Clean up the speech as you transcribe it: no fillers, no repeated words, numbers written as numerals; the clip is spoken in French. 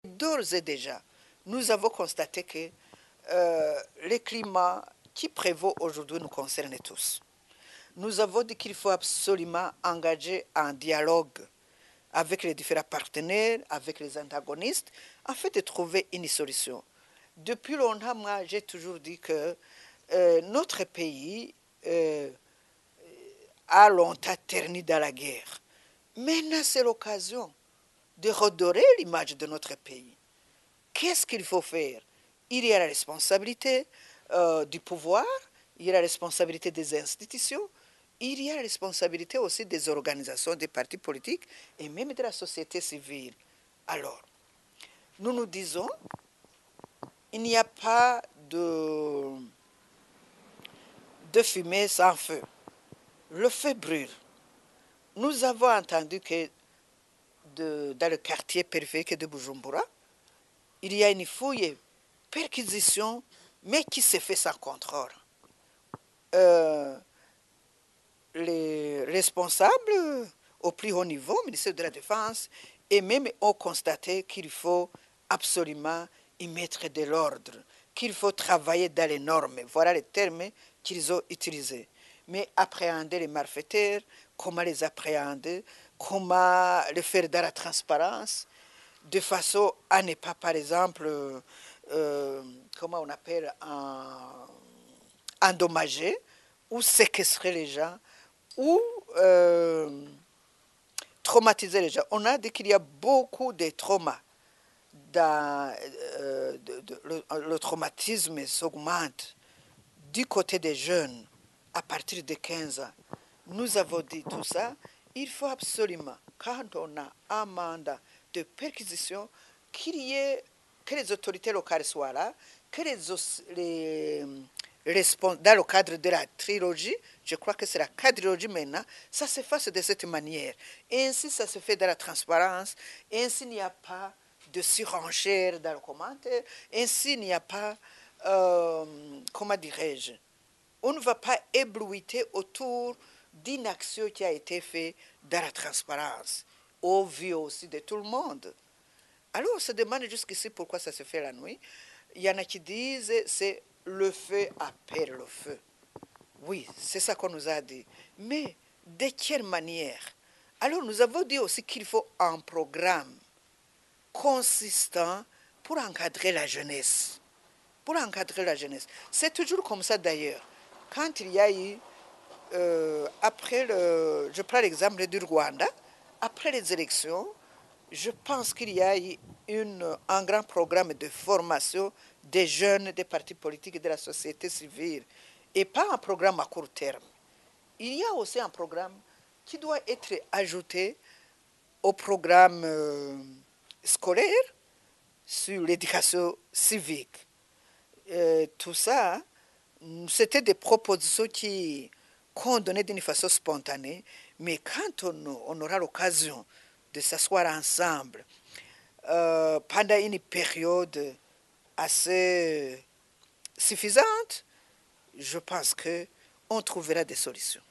D'ores et déjà, nous avons constaté que le climat qui prévaut aujourd'hui nous concerne tous. Nous avons dit qu'il faut absolument engager un dialogue avec les différents partenaires, avec les antagonistes, afin de trouver une solution. Depuis longtemps, moi, j'ai toujours dit que notre pays a longtemps terni dans la guerre. Maintenant, c'est l'occasion de redorer l'image de notre pays. Qu'est-ce qu'il faut faire? Il y a la responsabilité du pouvoir, il y a la responsabilité des institutions, il y a la responsabilité aussi des organisations, des partis politiques et même de la société civile. Alors, nous nous disons, il n'y a pas de fumée sans feu. Le feu brûle. Nous avons entendu que dans le quartier périphérique de Bujumbura, il y a une fouille, perquisition, mais qui se fait sans contrôle. Les responsables au plus haut niveau, ministère de la Défense, et même ont constaté qu'il faut absolument y mettre de l'ordre, qu'il faut travailler dans les normes. Voilà les termes qu'ils ont utilisés. Mais appréhender les malfaiteurs, comment les appréhender, comment le faire dans la transparence, de façon à ne pas, par exemple, comment on appelle, endommager ou séquestrer les gens ou traumatiser les gens. On a dit qu'il y a beaucoup de traumas. Le traumatisme s'augmente du côté des jeunes à partir de 15 ans. Nous avons dit tout ça. Il faut absolument, quand on a un mandat de perquisition, que les autorités locales soient là, que dans le cadre de la trilogie, je crois que c'est la quadrilogie maintenant, ça se fasse de cette manière. Et ainsi, ça se fait dans la transparence. Et ainsi, il n'y a pas de surenchère dans le commentaire. Ainsi, il n'y a pas, comment dirais-je, on ne va pas éblouiter autour d'une action qui a été faite dans la transparence, au vu aussi de tout le monde. Alors, on se demande jusqu'ici pourquoi ça se fait la nuit. Il y en a qui disent c'est le feu appelle le feu. Oui, c'est ça qu'on nous a dit. Mais de quelle manière? Alors, nous avons dit aussi qu'il faut un programme consistant pour encadrer la jeunesse. Pour encadrer la jeunesse. C'est toujours comme ça d'ailleurs. Quand il y a eu, je prends l'exemple du Rwanda, après les élections, je pense qu'il y a eu un grand programme de formation des jeunes, des partis politiques et de la société civile, et pas un programme à court terme. Il y a aussi un programme qui doit être ajouté au programme scolaire sur l'éducation civique. Tout ça, c'était des propositions qu'on donnait d'une façon spontanée, mais quand on aura l'occasion de s'asseoir ensemble pendant une période assez suffisante, je pense qu'on trouvera des solutions.